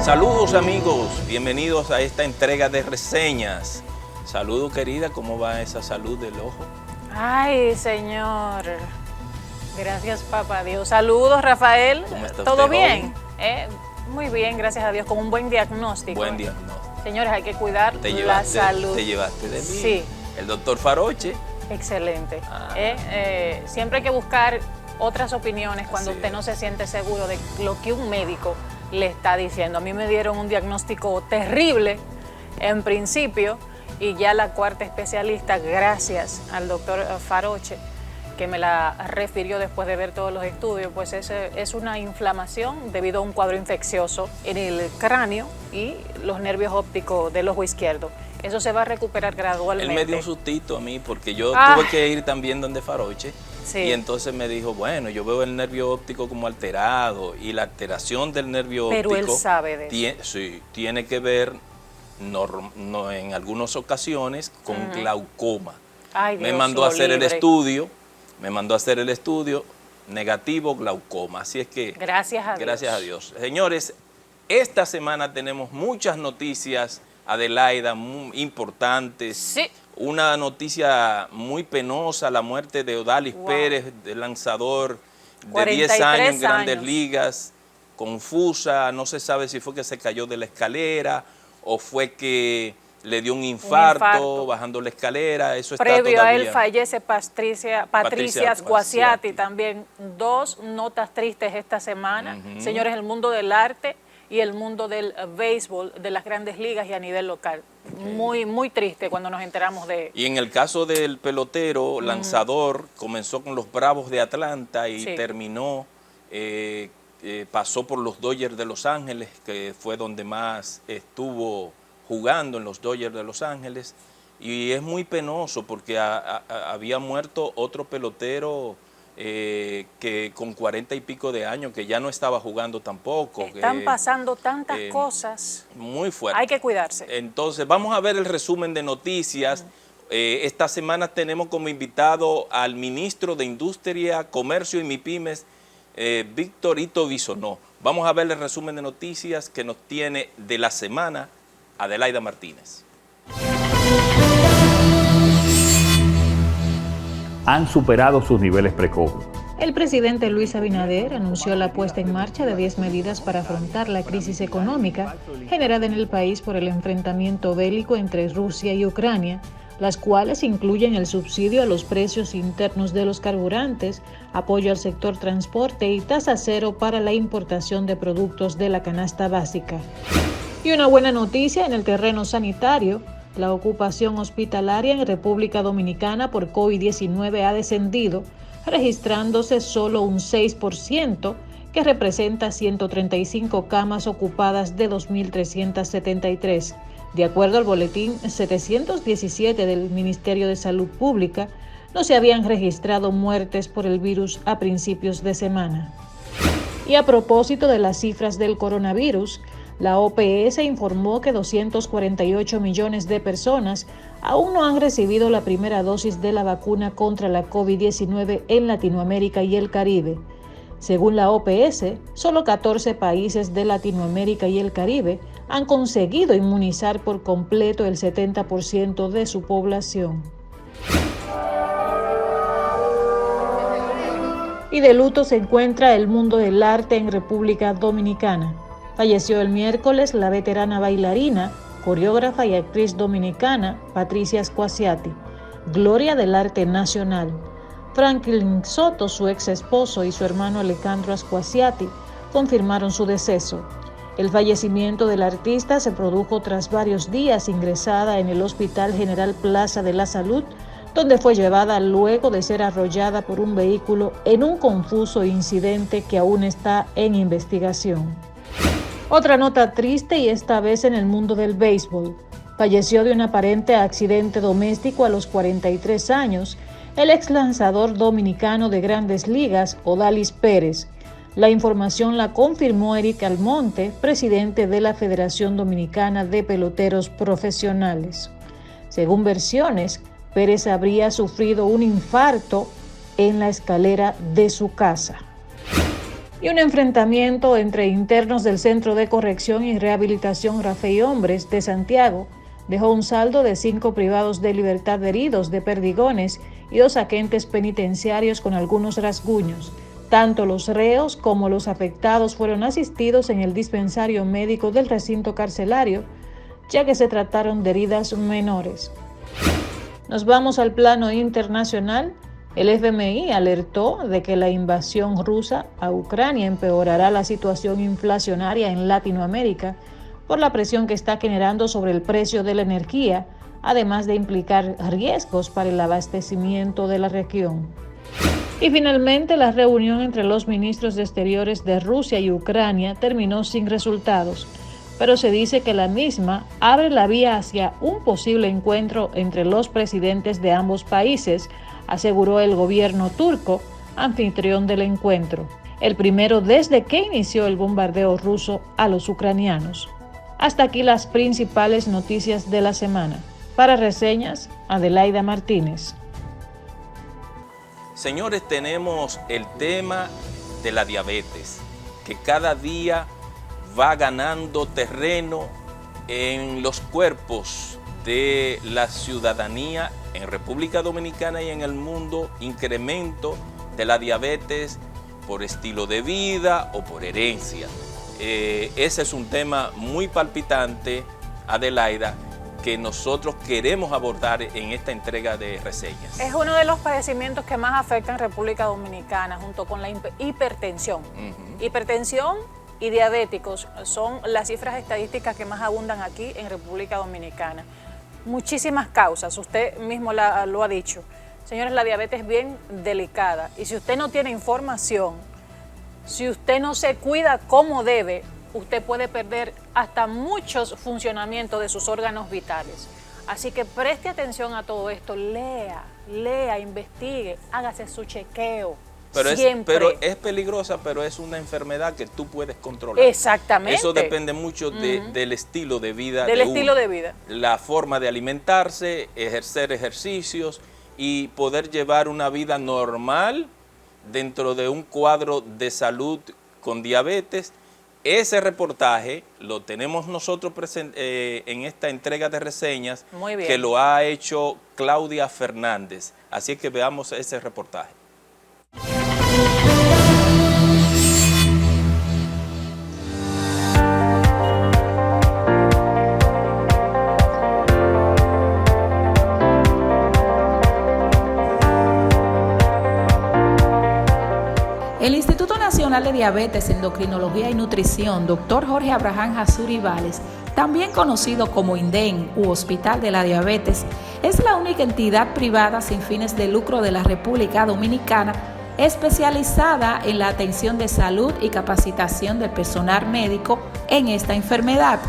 Saludos amigos, bienvenidos a esta entrega de reseñas. Saludos querida, ¿cómo va esa salud del ojo? Ay, señor. Gracias, papá Dios. Saludos, Rafael. ¿Cómo está ¿Todo usted bien? Muy bien, gracias a Dios, con un buen diagnóstico. Buen diagnóstico. Señores, hay que cuidar la salud. Te llevaste de mí. Sí. El doctor Faroche. Excelente. Siempre hay que buscar otras opiniones cuando usted no se siente seguro de lo que un médico le está diciendo. A mí me dieron un diagnóstico terrible en principio y ya la cuarta especialista, gracias al doctor Faroche, que me la refirió después de ver todos los estudios, pues es una inflamación debido a un cuadro infeccioso en el cráneo y los nervios ópticos del ojo izquierdo. Eso se va a recuperar gradualmente. Él me dio un sustito a mí porque yo tuve que ir también donde Faroche. Sí. Y entonces me dijo, bueno, yo veo el nervio óptico como alterado y la alteración del nervio óptico. Pero él sabe de eso. Sí, tiene que ver en algunas ocasiones con glaucoma. Ay, Dios me mandó a hacer libre. me mandó a hacer el estudio, negativo glaucoma. Así es que gracias a Dios. Gracias a Dios. Señores, esta semana tenemos muchas noticias, Adelaida, muy importantes. Sí. Una noticia muy penosa, la muerte de Odalis Pérez, del lanzador de 10 años en Grandes Ligas, confusa, no se sabe si fue que se cayó de la escalera o fue que le dio un infarto bajando la escalera, eso está previo todavía. A él fallece Patricia Squasiati, también dos notas tristes esta semana. Señores, el mundo del arte y el mundo del béisbol, de las Grandes Ligas y a nivel local. Muy, muy triste cuando nos enteramos de... Y en el caso del pelotero, lanzador, comenzó con los Bravos de Atlanta y terminó, pasó por los Dodgers de Los Ángeles, que fue donde más estuvo jugando, en los Dodgers de Los Ángeles. Y es muy penoso porque había muerto otro pelotero que con 40 y pico de años, que ya no estaba jugando tampoco. Están pasando tantas cosas. Muy fuerte. Hay que cuidarse. Entonces, vamos a ver el resumen de noticias. Esta semana tenemos como invitado al ministro de Industria, Comercio y MIPYMES, Víctor Ito Bisonó. Vamos a ver el resumen de noticias que nos tiene de la semana Adelaida Martínez. Han superado sus niveles pre-COVID. El presidente Luis Abinader anunció la puesta en marcha de 10 medidas para afrontar la crisis económica generada en el país por el enfrentamiento bélico entre Rusia y Ucrania, las cuales incluyen el subsidio a los precios internos de los carburantes, apoyo al sector transporte y tasa cero para la importación de productos de la canasta básica. Y una buena noticia en el terreno sanitario: la ocupación hospitalaria en República Dominicana por COVID-19 ha descendido, registrándose solo un 6%, que representa 135 camas ocupadas de 2.373. De acuerdo al boletín 717 del Ministerio de Salud Pública, no se habían registrado muertes por el virus a principios de semana. Y a propósito de las cifras del coronavirus, la OPS informó que 248 millones de personas aún no han recibido la primera dosis de la vacuna contra la COVID-19 en Latinoamérica y el Caribe. Según la OPS, solo 14 países de Latinoamérica y el Caribe han conseguido inmunizar por completo el 70% de su población. Y de luto se encuentra el mundo del arte en República Dominicana. Falleció el miércoles la veterana bailarina, coreógrafa y actriz dominicana Patricia Squasiati, gloria del arte nacional. Franklin Soto, su ex esposo, y su hermano Alejandro Squasiati confirmaron su deceso. El fallecimiento del artista se produjo tras varios días ingresada en el Hospital General Plaza de la Salud, donde fue llevada luego de ser arrollada por un vehículo en un confuso incidente que aún está en investigación. Otra nota triste, y esta vez en el mundo del béisbol. Falleció de un aparente accidente doméstico a los 43 años el ex lanzador dominicano de Grandes Ligas, Odalis Pérez. La información la confirmó Eric Almonte, presidente de la Federación Dominicana de Peloteros Profesionales. Según versiones, Pérez habría sufrido un infarto en la escalera de su casa. y un enfrentamiento entre internos del Centro de Corrección y Rehabilitación Rafael Hombres de Santiago dejó un saldo de 5 privados de libertad heridos de perdigones y 2 agentes penitenciarios con algunos rasguños. Tanto los reos como los afectados fueron asistidos en el dispensario médico del recinto carcelario, ya que se trataron de heridas menores. Nos vamos al plano internacional. El FMI alertó de que la invasión rusa a Ucrania empeorará la situación inflacionaria en Latinoamérica por la presión que está generando sobre el precio de la energía, además de implicar riesgos para el abastecimiento de la región. Y finalmente, la reunión entre los ministros de Exteriores de Rusia y Ucrania terminó sin resultados, pero se dice que la misma abre la vía hacia un posible encuentro entre los presidentes de ambos países, aseguró el gobierno turco, anfitrión del encuentro, el primero desde que inició el bombardeo ruso a los ucranianos. Hasta aquí las principales noticias de la semana. Para Reseñas, Adelaida Martínez. Señores, tenemos el tema de la diabetes, que cada día va ganando terreno en los cuerpos de la ciudadanía en República Dominicana y en el mundo. Incremento de la diabetes por estilo de vida o por herencia. Ese es un tema muy palpitante, Adelaida, que nosotros queremos abordar en esta entrega de Reseñas. Es uno de los padecimientos que más afectan a República Dominicana, junto con la hipertensión. Hipertensión y diabéticos son las cifras estadísticas que más abundan aquí en República Dominicana. Muchísimas causas, usted mismo lo ha dicho. Señores, la diabetes es bien delicada y si usted no tiene información, si usted no se cuida como debe, usted puede perder hasta muchos funcionamientos de sus órganos vitales. Así que preste atención a todo esto, lea, investigue, hágase su chequeo. Pero es peligrosa, pero es una enfermedad que tú puedes controlar. Exactamente. Eso depende mucho del estilo de vida. La forma de alimentarse, ejercer ejercicios y poder llevar una vida normal dentro de un cuadro de salud con diabetes. Ese reportaje lo tenemos nosotros en esta entrega de Reseñas, que lo ha hecho Claudia Fernández. Así que veamos ese reportaje. El Instituto Nacional de Diabetes, Endocrinología y Nutrición, Dr. Jorge Abraham Jasuri Vales, también conocido como INDEN u Hospital de la Diabetes, es la única entidad privada sin fines de lucro de la República Dominicana especializada en la atención de salud y capacitación del personal médico en esta enfermedad.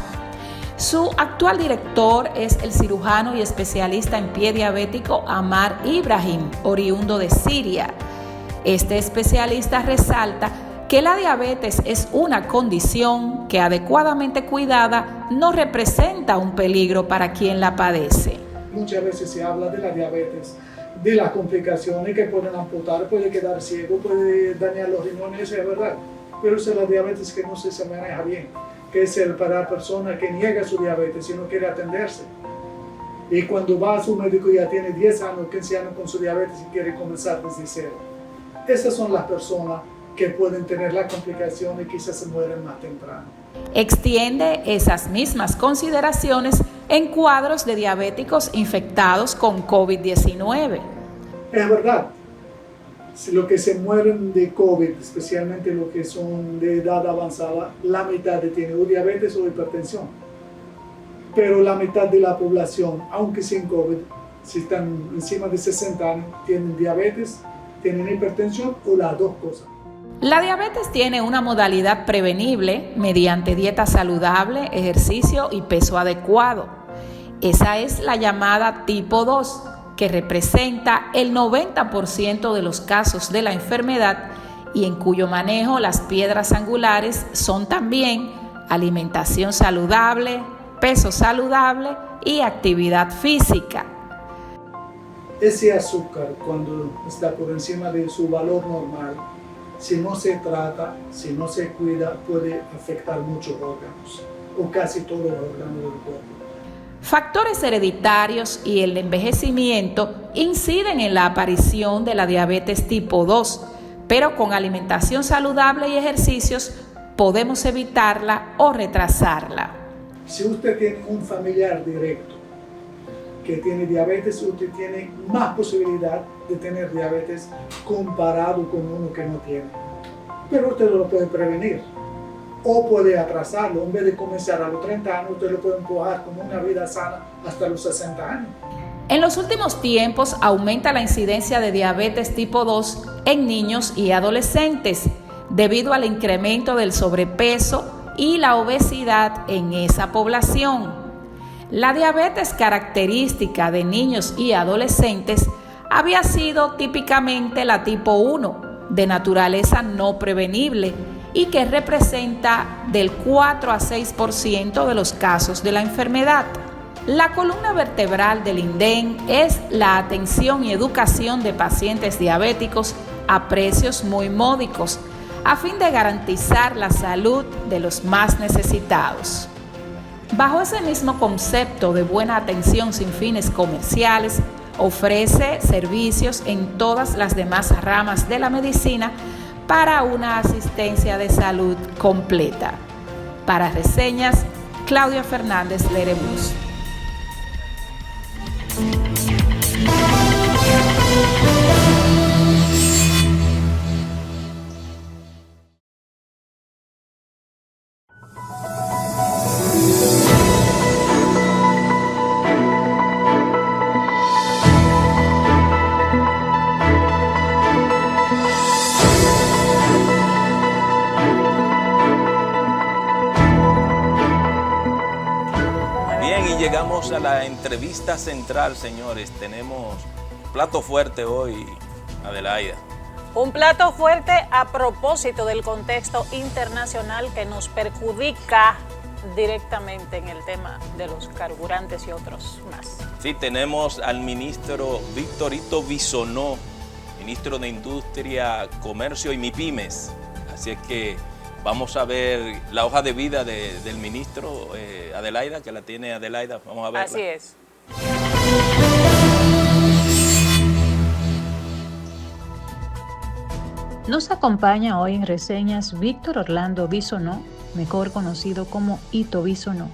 Su actual director es el cirujano y especialista en pie diabético Amar Ibrahim, oriundo de Siria. Este especialista resalta que la diabetes es una condición que adecuadamente cuidada no representa un peligro para quien la padece. Muchas veces se habla de la diabetes, de las complicaciones que pueden amputar, puede quedar ciego, puede dañar los riñones, eso es verdad. Pero es la diabetes que no se maneja bien, que es para la persona que niega su diabetes y no quiere atenderse. Y cuando va a su médico ya tiene 10 años, 15 años con su diabetes y quiere comenzar desde cero. Esas son las personas que pueden tener la complicación y quizás se mueren más temprano. Extiende esas mismas consideraciones en cuadros de diabéticos infectados con COVID-19. Es verdad, los que se mueren de COVID, especialmente los que son de edad avanzada, la mitad tienen o diabetes o hipertensión. Pero la mitad de la población, aunque sin COVID, si están encima de 60 años, tienen diabetes, tienen hipertensión o las dos cosas. La diabetes tiene una modalidad prevenible mediante dieta saludable, ejercicio y peso adecuado. Esa es la llamada tipo 2, que representa el 90% de los casos de la enfermedad y en cuyo manejo las piedras angulares son también alimentación saludable, peso saludable y actividad física. Ese azúcar, cuando está por encima de su valor normal, si no se trata, si no se cuida, puede afectar muchos órganos o casi todos los órganos del cuerpo. Factores hereditarios y el envejecimiento inciden en la aparición de la diabetes tipo 2, pero con alimentación saludable y ejercicios podemos evitarla o retrasarla. Si usted tiene un familiar directo que tiene diabetes, usted tiene más posibilidad de tener diabetes comparado con uno que no tiene. Pero usted lo puede prevenir o puede atrasarlo. En vez de comenzar a los 30 años, usted lo puede empujar con una vida sana hasta los 60 años. En los últimos tiempos aumenta la incidencia de diabetes tipo 2 en niños y adolescentes debido al incremento del sobrepeso y la obesidad en esa población. La diabetes característica de niños y adolescentes había sido típicamente la tipo 1, de naturaleza no prevenible y que representa del 4 a 6% de los casos de la enfermedad. La columna vertebral del INDEN es la atención y educación de pacientes diabéticos a precios muy módicos, a fin de garantizar la salud de los más necesitados. Bajo ese mismo concepto de buena atención sin fines comerciales, ofrece servicios en todas las demás ramas de la medicina para una asistencia de salud completa. Para Reseñas, Claudia Fernández Lerebus. Llegamos a la entrevista central, señores. Tenemos plato fuerte hoy, Adelaida. Un plato fuerte a propósito del contexto internacional que nos perjudica directamente en el tema de los carburantes y otros más. Sí, tenemos al ministro Víctor Bisonó, ministro de Industria, Comercio y MIPYMES. Así es que vamos a ver la hoja de vida del ministro, Adelaida, que la tiene Adelaida. Vamos a verla. Así es. Nos acompaña hoy en Reseñas Víctor Orlando Bisonó, mejor conocido como Ito Bisonó.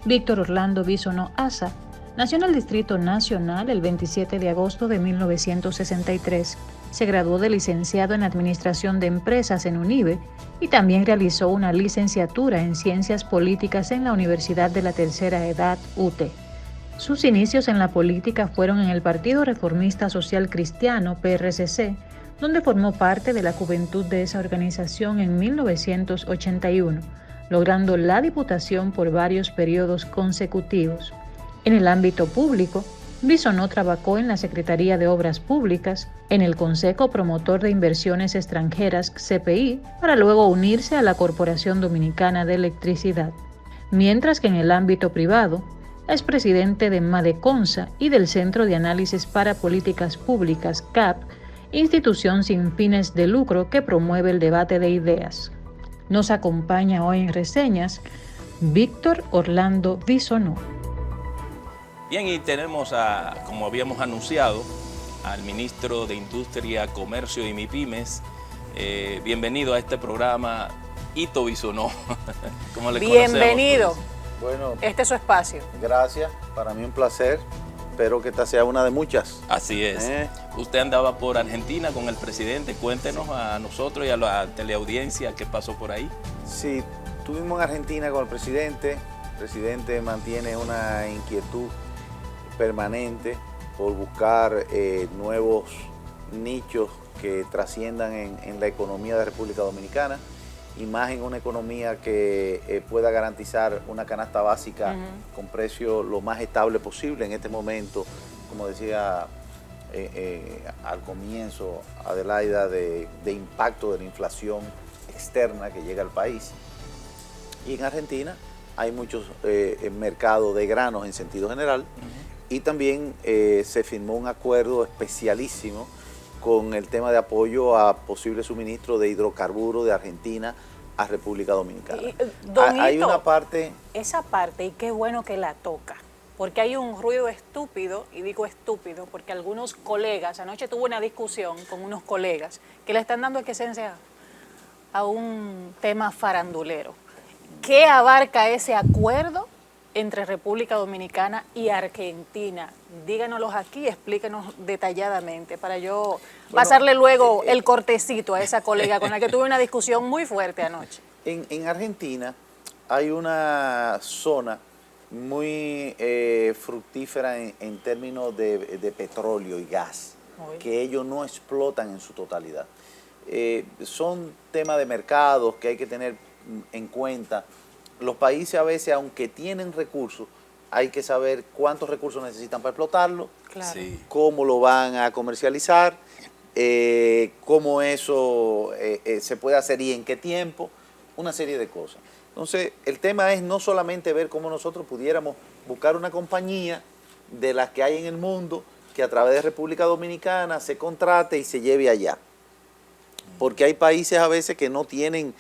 Víctor Orlando Bisonó Asa nació en el Distrito Nacional el 27 de agosto de 1963. Se graduó de licenciado en Administración de Empresas en UNIBE y también realizó una licenciatura en Ciencias Políticas en la Universidad de la Tercera Edad, UTE. Sus inicios en la política fueron en el Partido Reformista Social Cristiano, PRCC, donde formó parte de la juventud de esa organización en 1981, logrando la diputación por varios periodos consecutivos. En el ámbito público, Bisonó trabajó en la Secretaría de Obras Públicas, en el Consejo Promotor de Inversiones Extranjeras, CPI, para luego unirse a la Corporación Dominicana de Electricidad. Mientras que en el ámbito privado, es presidente de Madeconsa y del Centro de Análisis para Políticas Públicas, CAP, institución sin fines de lucro que promueve el debate de ideas. Nos acompaña hoy en Reseñas Víctor Orlando Bisonó. Bien, y tenemos, como habíamos anunciado, al ministro de Industria, Comercio y MIPYMES. Bienvenido a este programa, Ito Bisonó. ¿Cómo le Bienvenido. Conocemos, pues? Bueno, este es su espacio. Gracias, para mí un placer. Espero que esta sea una de muchas. Así es. Usted andaba por Argentina con el presidente. Cuéntenos a nosotros y a la teleaudiencia qué pasó por ahí. Sí, estuvimos en Argentina con el presidente. El presidente mantiene una inquietud permanente por buscar nuevos nichos que trasciendan en la economía de la República Dominicana y más en una economía que pueda garantizar una canasta básica con precio lo más estable posible en este momento, como decía al comienzo Adelaida, de impacto de la inflación externa que llega al país. Y en Argentina hay muchos mercados de granos en sentido general y también se firmó un acuerdo especialísimo con el tema de apoyo a posible suministro de hidrocarburos de Argentina a República Dominicana. Hay una parte... Esa parte, y qué bueno que la toca, porque hay un ruido estúpido, y digo estúpido, porque algunos colegas, anoche tuve una discusión con unos colegas que le están dando esencia a un tema farandulero. ¿Qué abarca ese acuerdo entre República Dominicana y Argentina? Díganoslos aquí, explíquenos detalladamente para yo pasarle luego el cortecito a esa colega con la que tuve una discusión muy fuerte anoche. En Argentina hay una zona muy fructífera en términos de petróleo y gas, que ellos no explotan en su totalidad. Son temas de mercados que hay que tener en cuenta. Los países a veces, aunque tienen recursos, hay que saber cuántos recursos necesitan para explotarlo, Claro. Sí. cómo lo van a comercializar, cómo eso se puede hacer y en qué tiempo, una serie de cosas. Entonces, el tema es no solamente ver cómo nosotros pudiéramos buscar una compañía de las que hay en el mundo que a través de República Dominicana se contrate y se lleve allá. Porque hay países a veces que no tienen,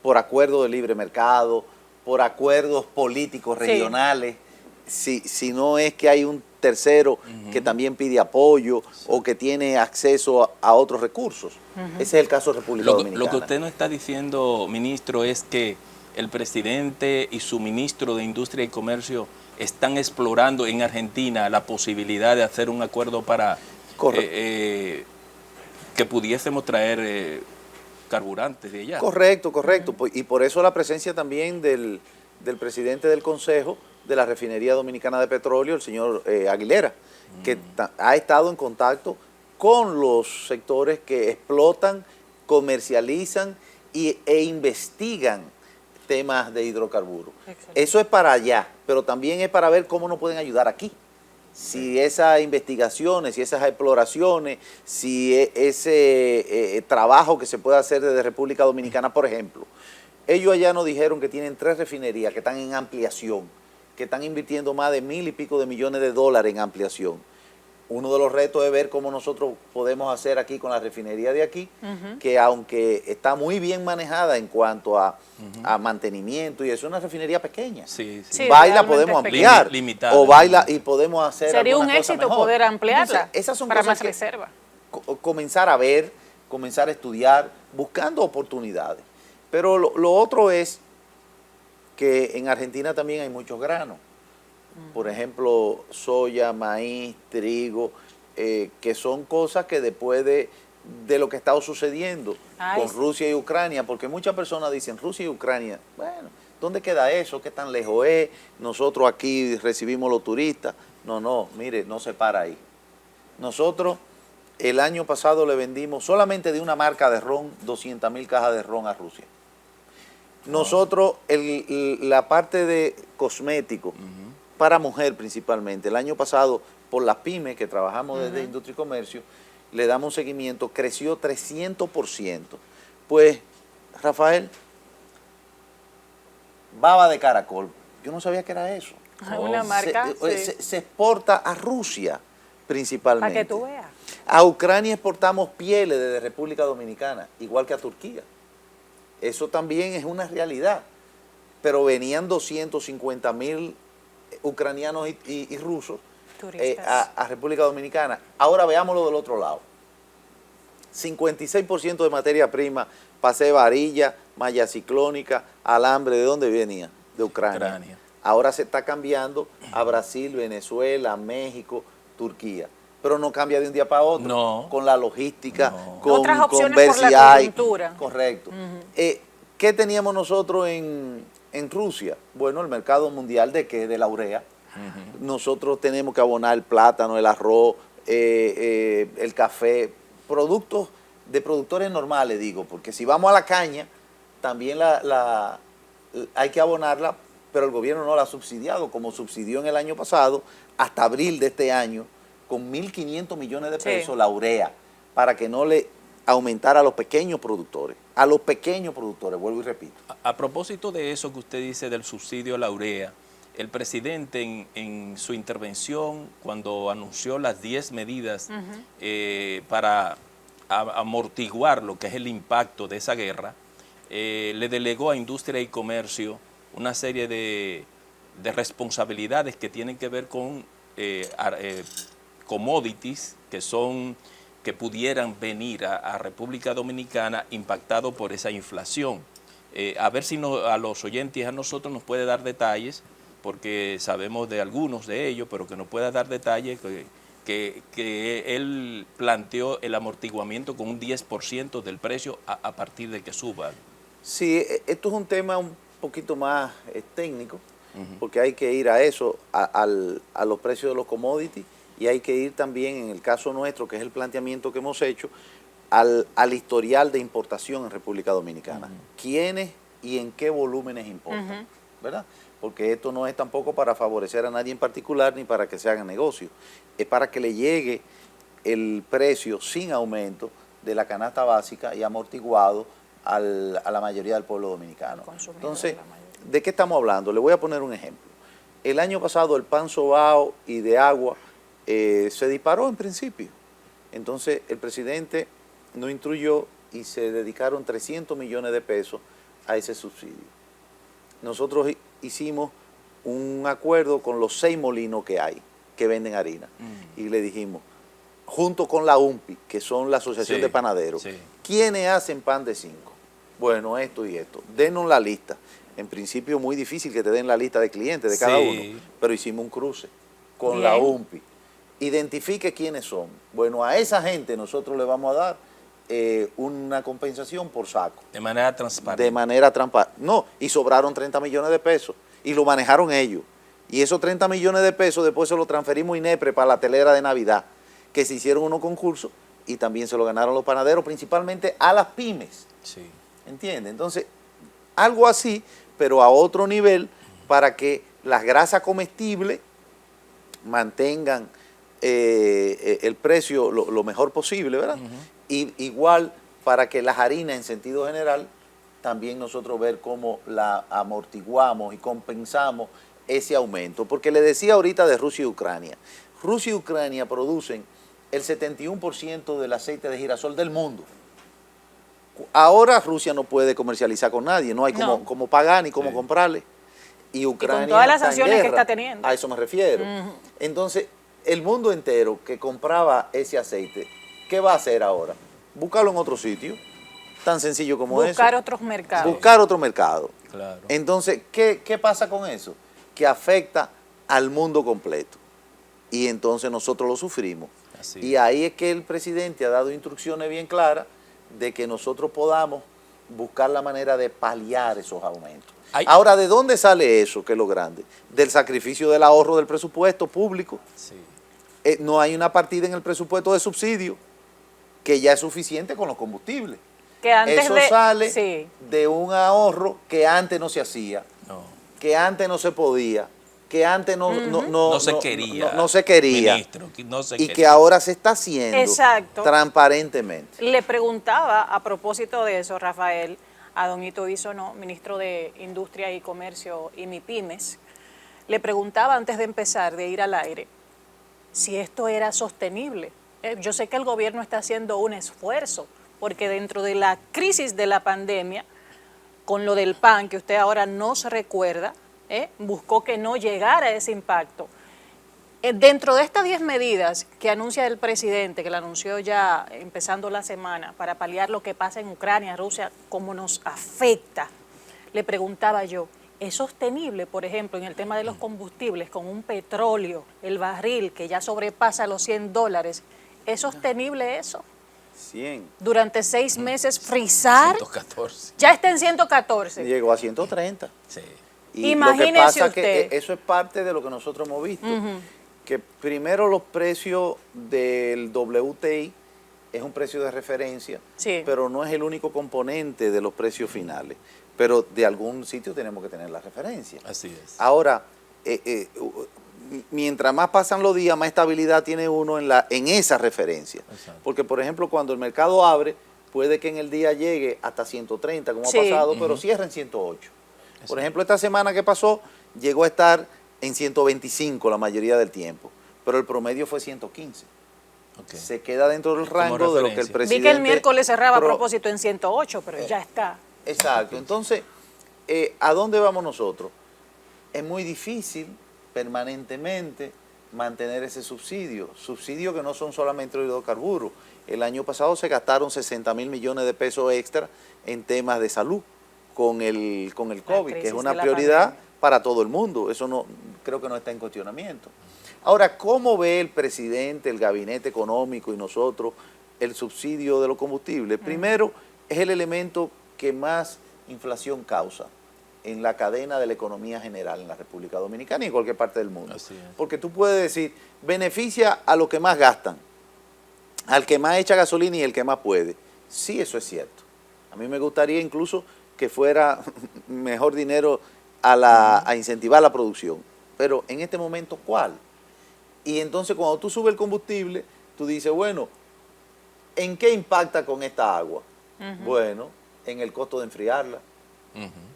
por acuerdo de libre mercado, por acuerdos políticos regionales, si no es que hay un tercero que también pide apoyo o que tiene acceso a otros recursos. Ese es el caso de República Dominicana. Lo que usted nos está diciendo, ministro, es que el presidente y su ministro de Industria y Comercio están explorando en Argentina la posibilidad de hacer un acuerdo para que pudiésemos traer carburantes de allá. Correcto. Y por eso la presencia también del presidente del Consejo de la Refinería Dominicana de Petróleo, el señor Aguilera, que ha estado en contacto con los sectores que explotan, comercializan e investigan temas de hidrocarburos. Eso es para allá, pero también es para ver cómo nos pueden ayudar aquí. Si esas investigaciones, si esas exploraciones, si ese trabajo que se puede hacer desde República Dominicana, por ejemplo. Ellos allá nos dijeron que tienen 3 refinerías que están en ampliación, que están invirtiendo más de $1,000 y pico de millones de dólares en ampliación. Uno de los retos es ver cómo nosotros podemos hacer aquí con la refinería de aquí, que aunque está muy bien manejada en cuanto a mantenimiento, y es una refinería pequeña, Sí, va y la podemos ampliar, limitada, o baila y podemos hacer Sería un alguna cosa éxito mejor. poder ampliarla. Entonces, esas son para cosas más que reserva. comenzar a ver, comenzar a estudiar, buscando oportunidades. Pero lo otro es que en Argentina también hay muchos granos. Por ejemplo, soya, maíz, trigo, que son cosas que después de lo que ha estado sucediendo con Rusia y Ucrania, porque muchas personas dicen Rusia y Ucrania, bueno, ¿dónde queda eso? ¿Qué tan lejos es? Nosotros aquí recibimos los turistas. No, mire, no se para ahí. Nosotros el año pasado le vendimos solamente de una marca de ron 200,000 cajas de ron a Rusia. Nosotros, la parte de cosméticos, para mujer principalmente, el año pasado, por las pymes que trabajamos desde Industria y Comercio, le damos un seguimiento, creció 300%. Pues, Rafael, baba de caracol, yo no sabía que era eso. Una marca, se exporta a Rusia principalmente. Para que tú veas. A Ucrania exportamos pieles desde República Dominicana, igual que a Turquía. Eso también es una realidad. Pero venían 250,000 ucranianos y rusos a República Dominicana. Ahora veámoslo del otro lado. 56% de materia prima, pasé varilla, malla ciclónica, alambre, ¿de dónde venía? De Ucrania. Ahora se está cambiando a Brasil, Venezuela, México, Turquía. Pero no cambia de un día para otro. No. Con la logística, con otras opciones por VCI. la coyuntura. Correcto. ¿Qué teníamos nosotros en Rusia? Bueno, el mercado mundial de ¿qué? De la urea. Nosotros tenemos que abonar el plátano, el arroz, el café, productos de productores normales, digo, porque si vamos a la caña, también hay que abonarla, pero el gobierno no la ha subsidiado, como subsidió en el año pasado, hasta abril de este año, con 1.500 millones de pesos la urea, para que no le aumentara a los pequeños productores. A los pequeños productores, vuelvo y repito. A propósito de eso que usted dice del subsidio a la urea, el presidente en su intervención, cuando anunció las 10 medidas para amortiguar lo que es el impacto de esa guerra, le delegó a Industria y Comercio una serie de responsabilidades que tienen que ver con commodities que pudieran venir a República Dominicana impactado por esa inflación. A ver si a los oyentes y a nosotros nos puede dar detalles, porque sabemos de algunos de ellos, pero que nos pueda dar detalles que él planteó el amortiguamiento con un 10% del precio a partir de que suba. Sí, esto es un tema un poquito más técnico, porque hay que ir a eso, a los precios de los commodities, y hay que ir también, en el caso nuestro, que es el planteamiento que hemos hecho, al historial de importación en República Dominicana. ¿Quiénes y en qué volúmenes importan? ¿Verdad? Porque esto no es tampoco para favorecer a nadie en particular ni para que se hagan negocios. Es para que le llegue el precio sin aumento de la canasta básica y amortiguado a la mayoría del pueblo dominicano. Entonces, ¿de qué estamos hablando? Le voy a poner un ejemplo. El año pasado el pan sobao y de agua se disparó en principio. Entonces el presidente nos instruyó y se dedicaron 300 millones de pesos a ese subsidio. Nosotros hicimos un acuerdo con los 6 molinos que hay, que venden harina, y le dijimos, junto con la UMPI, que son la Asociación de Panaderos, ¿quiénes hacen pan de 5? Bueno, esto y esto. Denos la lista. En principio muy difícil que te den la lista de clientes de cada uno, pero hicimos un cruce con la UMPI. Identifique quiénes son. Bueno, a esa gente nosotros le vamos a dar una compensación por saco. De manera transparente. De manera transparente. No, y sobraron 30 millones de pesos y lo manejaron ellos. Y esos 30 millones de pesos después se los transferimos a INEPRE para la telera de Navidad, que se hicieron unos concursos y también se lo ganaron los panaderos, principalmente a las pymes. Sí. ¿Entiende? Entonces, algo así, pero a otro nivel, para que las grasas comestibles mantengan el precio lo mejor posible, ¿verdad? Y igual para que las harinas en sentido general, también nosotros ver cómo la amortiguamos y compensamos ese aumento. Porque le decía ahorita de Rusia y Ucrania. Rusia y Ucrania producen el 71% del aceite de girasol del mundo. Ahora Rusia no puede comercializar con nadie, no hay como pagar ni cómo comprarle. Y Ucrania y con todas las sanciones que está teniendo. A eso me refiero. Entonces, el mundo entero que compraba ese aceite, ¿qué va a hacer ahora? Buscarlo en otro sitio, tan sencillo como eso. Buscar otros mercados. Buscar otro mercado. Claro. Entonces, ¿qué pasa con eso? Que afecta al mundo completo. Y entonces nosotros lo sufrimos. Así. Y ahí es que el presidente ha dado instrucciones bien claras de que nosotros podamos buscar la manera de paliar esos aumentos. Ahora, ¿de dónde sale eso, que es lo grande? Del sacrificio del ahorro del presupuesto público. Sí. No hay una partida en el presupuesto de subsidio que ya es suficiente con los combustibles. Que antes eso sale de un ahorro que antes no se hacía, que antes no se podía, que antes no se quería, ministro, y que ahora se está haciendo transparentemente. Le preguntaba a propósito de eso, Rafael, a don Ito Bisonó, ministro de Industria y Comercio y MIPYMES, le preguntaba antes de empezar, de ir al aire, si esto era sostenible. Yo sé que el gobierno está haciendo un esfuerzo, porque dentro de la crisis de la pandemia, con lo del pan, que usted ahora no se recuerda, buscó que no llegara ese impacto. Dentro de estas 10 medidas que anuncia el presidente, que la anunció ya empezando la semana, para paliar lo que pasa en Ucrania, Rusia, cómo nos afecta, le preguntaba yo, ¿es sostenible, por ejemplo, en el tema de los combustibles, con un petróleo, el barril que ya sobrepasa los $100, ¿es sostenible eso? 100. Durante 6 meses frizar. 114. Ya está en 114. Llegó a 130. Sí. Y imagínese lo que pasa usted. Que eso es parte de lo que nosotros hemos visto. Que primero los precios del WTI es un precio de referencia, pero no es el único componente de los precios finales. Pero de algún sitio tenemos que tener la referencia. Así es. Ahora, mientras más pasan los días, más estabilidad tiene uno en esa referencia. Exacto. Porque, por ejemplo, cuando el mercado abre, puede que en el día llegue hasta 130, como ha pasado, pero cierra en 108. Exacto. Por ejemplo, esta semana que pasó, llegó a estar en 125 la mayoría del tiempo, pero el promedio fue 115. Okay. Se queda dentro del rango de lo que el presidente... Vi que el miércoles cerraba a propósito en 108, pero ya está. Exacto. Entonces, ¿a dónde vamos nosotros? Es muy difícil permanentemente mantener ese subsidio que no son solamente los hidrocarburos. El año pasado se gastaron 60.000 millones de pesos extra en temas de salud con el COVID, que es una prioridad para todo el mundo. Eso no creo que no está en cuestionamiento. Ahora, ¿cómo ve el presidente, el gabinete económico y nosotros el subsidio de los combustibles? Primero, es el elemento que más inflación causa en la cadena de la economía general en la República Dominicana y en cualquier parte del mundo. Porque tú puedes decir, beneficia a los que más gastan, al que más echa gasolina y el que más puede. Sí, eso es cierto. A mí me gustaría incluso que fuera mejor dinero a incentivar la producción. Pero en este momento, ¿cuál? Y entonces cuando tú subes el combustible, tú dices, bueno, ¿en qué impacta con esta agua? Bueno, en el costo de enfriarla,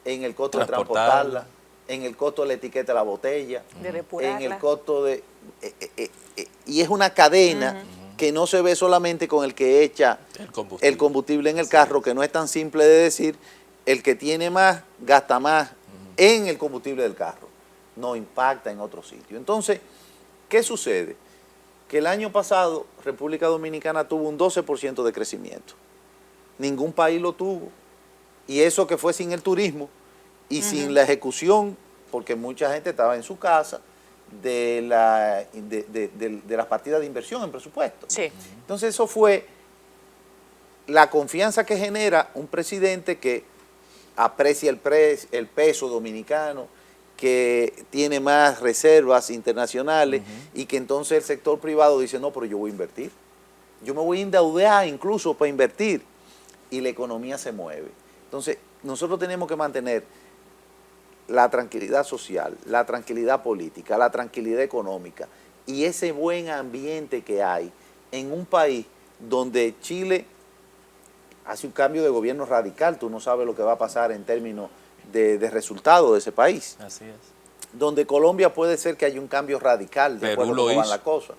en el costo de transportarla, en el costo de la etiqueta de la botella, de depurarla, en el costo de... y es una cadena que no se ve solamente con el que echa el combustible en el carro, que no es tan simple de decir, el que tiene más, gasta más en el combustible del carro. No impacta en otro sitio. Entonces, ¿qué sucede? Que el año pasado República Dominicana tuvo un 12% de crecimiento. Ningún país lo tuvo. Y eso que fue sin el turismo y sin la ejecución, porque mucha gente estaba en su casa, de las partidas de inversión en presupuesto. Sí. Entonces eso fue la confianza que genera un presidente que aprecia el peso dominicano, que tiene más reservas internacionales y que entonces el sector privado dice, no, pero yo voy a invertir. Yo me voy a endeudar incluso para invertir. Y la economía se mueve. Entonces, nosotros tenemos que mantener la tranquilidad social, la tranquilidad política, la tranquilidad económica y ese buen ambiente que hay en un país donde Chile hace un cambio de gobierno radical. Tú no sabes lo que va a pasar en términos de resultados de ese país. Así es. Donde Colombia puede ser que haya un cambio radical de acuerdo a cómo van las cosas.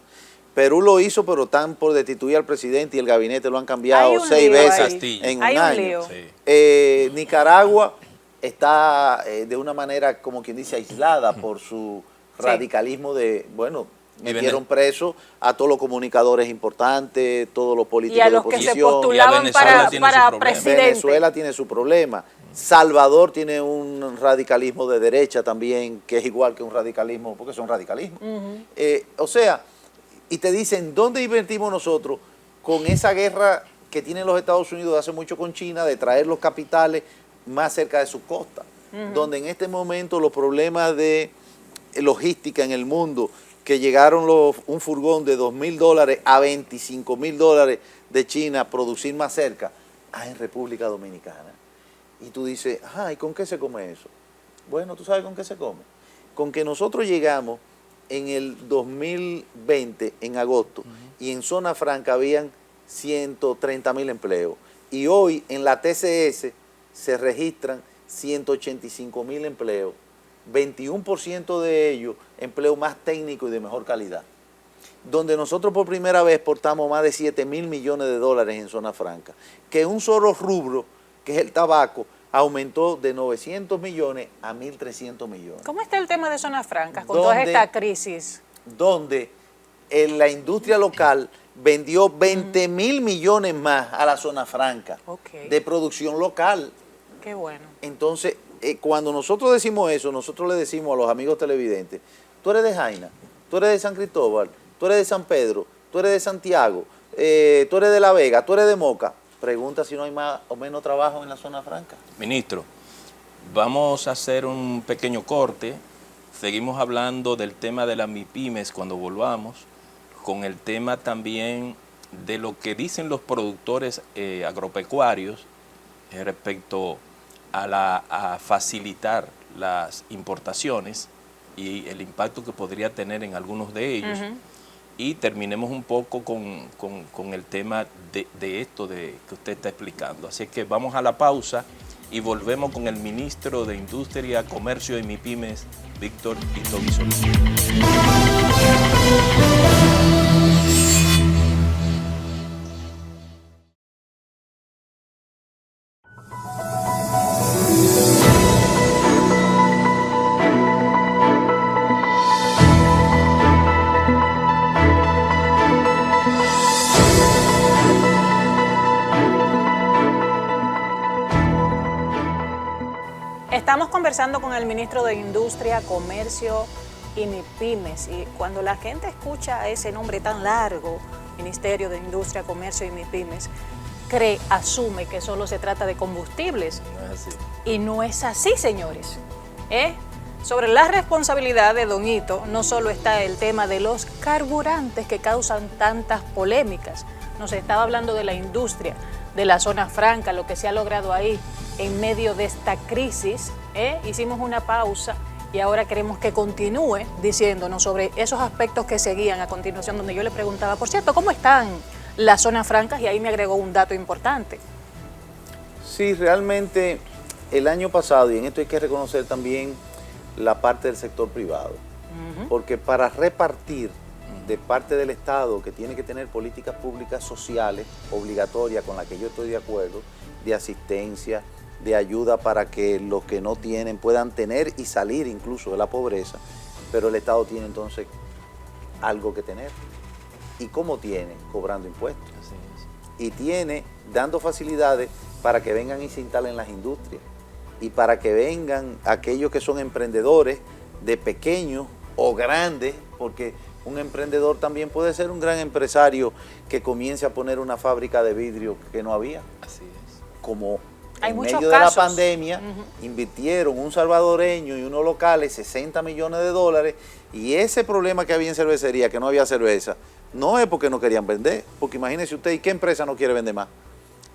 Perú lo hizo, pero están por destituir al presidente y el gabinete lo han cambiado 6 veces en un año. Sí. Nicaragua está de una manera, como quien dice, aislada por su radicalismo de, bueno, metieron preso a todos los comunicadores importantes, todos los políticos de oposición. Y a los que se postulaban para presidente. Venezuela tiene su problema. Salvador tiene un radicalismo de derecha también, que es igual que un radicalismo, porque son radicalismos. O sea, y te dicen, ¿dónde invertimos nosotros con esa guerra que tienen los Estados Unidos de hace mucho con China, de traer los capitales más cerca de su costa? Donde en este momento los problemas de logística en el mundo, que llegaron un furgón de $2.000 a $25.000 de China a producir más cerca, en República Dominicana. Y tú dices, ¿y con qué se come eso? Bueno, ¿tú sabes con qué se come? Con que nosotros llegamos en el 2020, en agosto, y en Zona Franca habían 130.000 empleos. Y hoy en la TCS se registran 185.000 empleos, 21% de ellos empleo más técnico y de mejor calidad. Donde nosotros por primera vez exportamos más de 7.000 millones de dólares en Zona Franca, que un solo rubro, que es el tabaco, aumentó de 900 millones a 1.300 millones. ¿Cómo está el tema de Zonas Francas con toda esta crisis? Donde en la industria local vendió 20.000 millones más a la Zona Franca de producción local. Qué bueno. Entonces, cuando nosotros decimos eso, nosotros le decimos a los amigos televidentes, tú eres de Jaina, tú eres de San Cristóbal, tú eres de San Pedro, tú eres de Santiago, tú eres de La Vega, tú eres de Moca. Pregunta si no hay más o menos trabajo en la Zona Franca. Ministro, vamos a hacer un pequeño corte. Seguimos hablando del tema de las MIPYMES cuando volvamos, con el tema también de lo que dicen los productores agropecuarios respecto a facilitar las importaciones y el impacto que podría tener en algunos de ellos. Y terminemos un poco con el tema de esto que usted está explicando. Así que vamos a la pausa y volvemos con el ministro de Industria, Comercio y MIPYMES, Víctor Itogi Solís. Estamos conversando con el ministro de Industria, Comercio y MIPYMES, y cuando la gente escucha ese nombre tan largo, Ministerio de Industria, Comercio y MIPYMES, asume que solo se trata de combustibles. No es así. Y no es así, señores. Sobre la responsabilidad de Don Hito no solo está el tema de los carburantes que causan tantas polémicas. Nos estaba hablando de la industria, de la zona franca, lo que se ha logrado ahí en medio de esta crisis. Hicimos una pausa y ahora queremos que continúe diciéndonos sobre esos aspectos que seguían a continuación, donde yo le preguntaba, por cierto, ¿cómo están las zonas francas? Y ahí me agregó un dato importante. Sí, realmente el año pasado, y en esto hay que reconocer también la parte del sector privado, porque para repartir de parte del Estado, que tiene que tener políticas públicas sociales obligatorias, con las que yo estoy de acuerdo, de asistencia, de ayuda para que los que no tienen puedan tener y salir incluso de la pobreza, pero el Estado tiene entonces algo que tener. ¿Y cómo tiene? Cobrando impuestos. Así es. Y tiene dando facilidades para que vengan y se instalen las industrias y para que vengan aquellos que son emprendedores de pequeños o grandes, porque un emprendedor también puede ser un gran empresario que comience a poner una fábrica de vidrio que no había. Así es. Como Hay en muchos medio casos. de la pandemia invirtieron un salvadoreño y unos locales $60 millones, y ese problema que había en cervecería, que no había cerveza, no es porque no querían vender, porque imagínese usted, ¿y qué empresa no quiere vender más?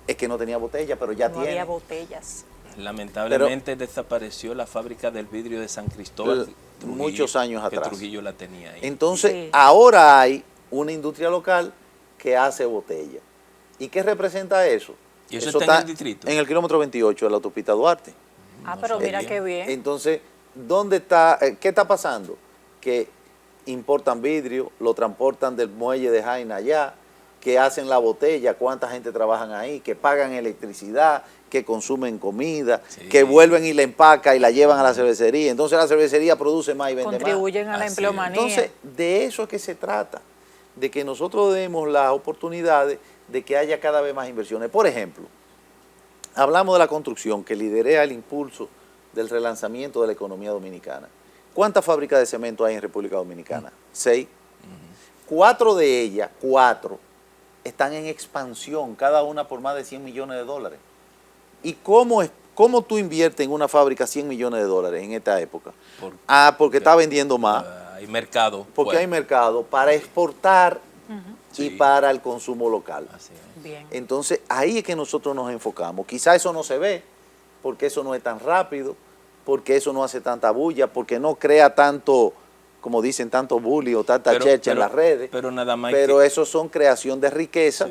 Es que no tenía botella, pero ya No tiene. había botellas. Lamentablemente desapareció la fábrica del vidrio de San Cristóbal muchos años que atrás. Trujillo la tenía ahí. Entonces, Sí. ahora hay una industria local que hace botella. ¿Y qué representa eso? ¿Y eso está en el distrito? En el kilómetro 28 de la autopista Duarte. Pero mira sabía. qué bien. Entonces, ¿dónde está? ¿Qué está pasando? Que importan vidrio, lo transportan del muelle de Jaina allá, que hacen la botella, cuánta gente trabajan ahí, que pagan electricidad, que consumen comida, Sí. que vuelven y la empacan y la llevan a la cervecería. Entonces la cervecería produce más y vende más. Contribuyen a la Así es. empleomanía. Entonces, de eso es que se trata, de que nosotros demos las oportunidades de que haya cada vez más inversiones. Por ejemplo, hablamos de la construcción, que lidera el impulso del relanzamiento de la economía dominicana. ¿Cuántas fábricas de cemento hay en República Dominicana? 6. 4 de ellas, 4, están en expansión, cada una por más de $100 millones. ¿Y cómo tú inviertes en una fábrica $100 millones en esta época? Porque está vendiendo más. Hay mercado. Porque hay mercado para exportar y Sí. para el consumo local. Así es. Bien. Entonces, ahí es que nosotros nos enfocamos. Quizá eso no se ve, porque eso no es tan rápido, porque eso no hace tanta bulla, porque no crea tanto, como dicen, tanto bullying o tanta chercha en las redes. Pero nada más Pero eso son creación de riqueza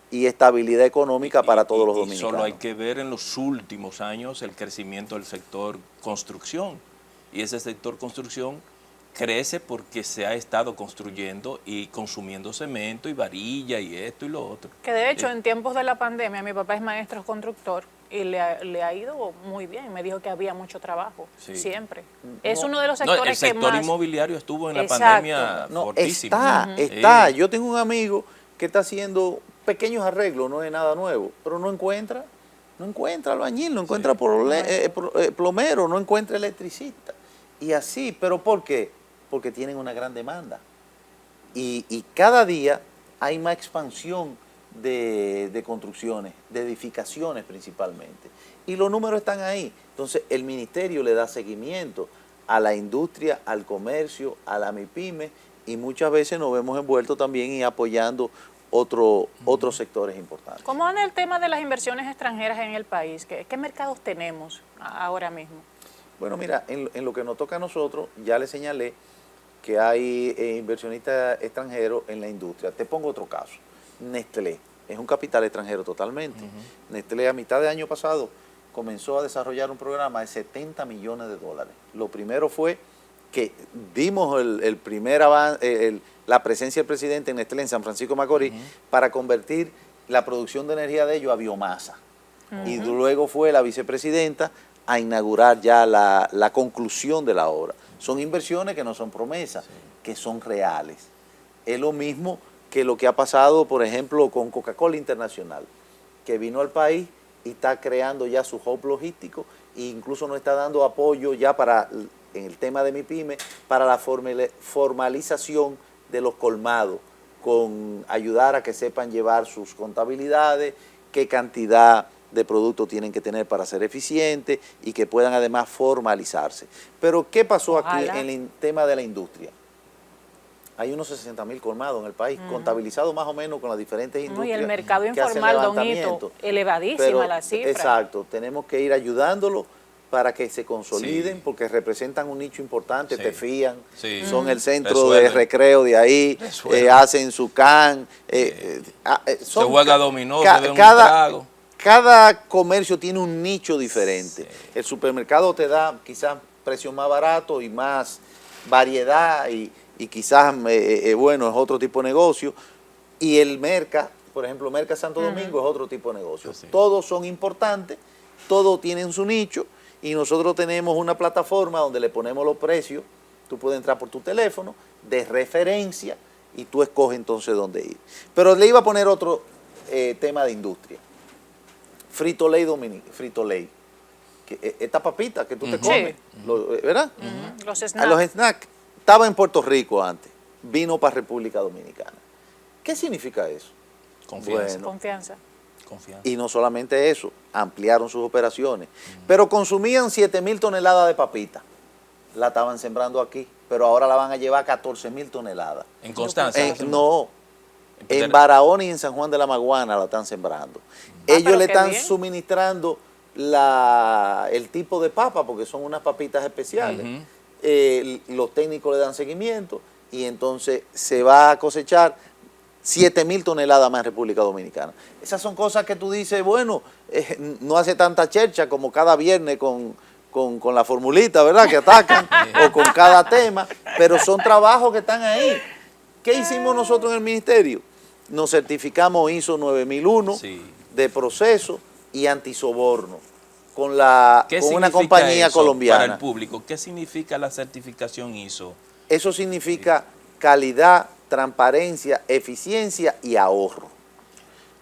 y estabilidad económica para todos los dominicanos. Solo hay que ver en los últimos años el crecimiento del sector construcción. Y ese sector construcción crece porque se ha estado construyendo y consumiendo cemento y varilla y esto y lo otro. Que de hecho en tiempos de la pandemia mi papá es maestro constructor y le ha ido muy bien. Me dijo que había mucho trabajo, Sí. siempre. Es uno de los No, sectores el que sector más... inmobiliario estuvo en la Exacto. pandemia No, fortísimo. está. Yo tengo un amigo que está haciendo pequeños arreglos, no es nada nuevo, pero no encuentra albañil, no encuentra plomero, no encuentra electricista. Y así, ¿pero por qué? Porque tienen una gran demanda. Y cada día hay más expansión de construcciones, de edificaciones principalmente. Y los números están ahí. Entonces el ministerio le da seguimiento a la industria, al comercio, a la MIPYME, y muchas veces nos vemos envueltos también y apoyando otros sectores importantes. ¿Cómo anda el tema de las inversiones extranjeras en el país? ¿Qué mercados tenemos ahora mismo? Bueno, mira, en lo que nos toca a nosotros, ya le señalé que hay inversionistas extranjeros en la industria. Te pongo otro caso. Nestlé es un capital extranjero totalmente. Nestlé a mitad de año pasado comenzó a desarrollar un programa de 70 millones de dólares. Lo primero fue que dimos el primer avance, la presencia del presidente en Nestlé, en San Francisco de Macorís, para convertir la producción de energía de ellos a biomasa. Y luego fue la vicepresidenta a inaugurar ya la conclusión de la obra. Son inversiones que no son promesas, que son reales. Es lo mismo que lo que ha pasado, por ejemplo, con Coca-Cola Internacional, que vino al país y está creando ya su hub logístico e incluso nos está dando apoyo ya en el tema de MIPYME, para la formalización de los colmados, con ayudar a que sepan llevar sus contabilidades, qué cantidad de productos tienen que tener para ser eficientes y que puedan además formalizarse. Pero ¿qué pasó aquí en el tema de la industria? Hay unos 60.000 colmados en el país, contabilizados más o menos con las diferentes industrias. Y el mercado informal, don Hito, elevadísima la cifra. Exacto, tenemos que ir ayudándolo para que se consoliden, porque representan un nicho importante, te fían, son el centro de recreo de ahí, hacen su can. Se juega dominó, se bebe un trago. Cada comercio tiene un nicho diferente. El supermercado te da quizás precios más baratos y más variedad y quizás, bueno, es otro tipo de negocio. Y el Merca, por ejemplo, Merca Santo Domingo es otro tipo de negocio. Todos son importantes, todos tienen su nicho. Y nosotros tenemos una plataforma donde le ponemos los precios, tú puedes entrar por tu teléfono, de referencia, y tú escoges entonces dónde ir. Pero le iba a poner otro tema de industria. Frito-Lay Frito-Lay. Esta papita que tú te comes, ¿verdad? Los snacks. Los snacks. Estaba en Puerto Rico antes, vino para República Dominicana. ¿Qué significa eso? Confianza. Bueno, Confianza. y no solamente eso, ampliaron sus operaciones. Pero consumían 7.000 toneladas de papita. La estaban sembrando aquí, pero ahora la van a llevar 14.000 toneladas. ¿En Constanza? No, en Barahona y en San Juan de la Maguana la están sembrando. Ellos le están suministrando el tipo de papa, porque son unas papitas especiales. Los técnicos le dan seguimiento y entonces se va a cosechar 7.000 toneladas más en República Dominicana. Esas son cosas que tú dices, bueno, no hace tanta chercha como cada viernes con la formulita, ¿verdad?, que atacan, o con cada tema, pero son trabajos que están ahí. ¿Qué hicimos nosotros en el ministerio? Nos certificamos ISO 9001 de proceso y antisoborno con una compañía colombiana. Para el público, ¿qué significa la certificación ISO? Eso significa calidad, transparencia, eficiencia y ahorro.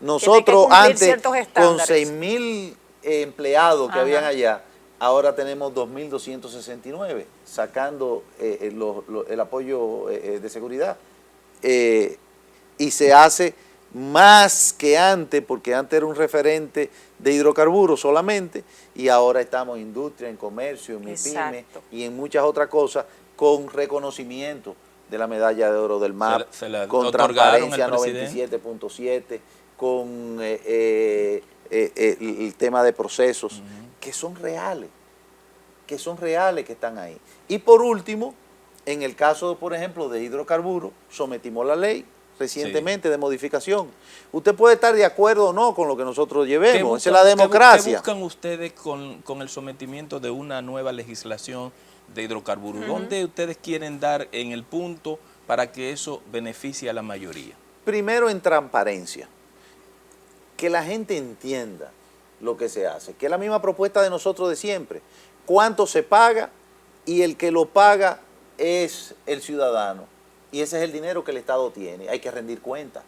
Nosotros antes, con 6.000 empleados que habían allá, ahora tenemos 2.269, sacando el apoyo de seguridad. Y se hace más que antes, porque antes era un referente de hidrocarburos solamente, y ahora estamos en industria, en comercio, en MIPYME y en muchas otras cosas, con reconocimiento de la medalla de oro del MAP, con transparencia 97.7, con el tema de procesos, que son reales, que están ahí. Y por último, en el caso, por ejemplo, de hidrocarburos, sometimos la ley recientemente de modificación. Usted puede estar de acuerdo o no con lo que nosotros llevemos, esa es la democracia. ¿Qué buscan ustedes con el sometimiento de una nueva legislación de hidrocarburos? ¿Dónde ustedes quieren dar en el punto para que eso beneficie a la mayoría? Primero, en transparencia, que la gente entienda lo que se hace, que es la misma propuesta de nosotros de siempre, cuánto se paga y el que lo paga es el ciudadano, y ese es el dinero que el Estado tiene, hay que rendir cuentas.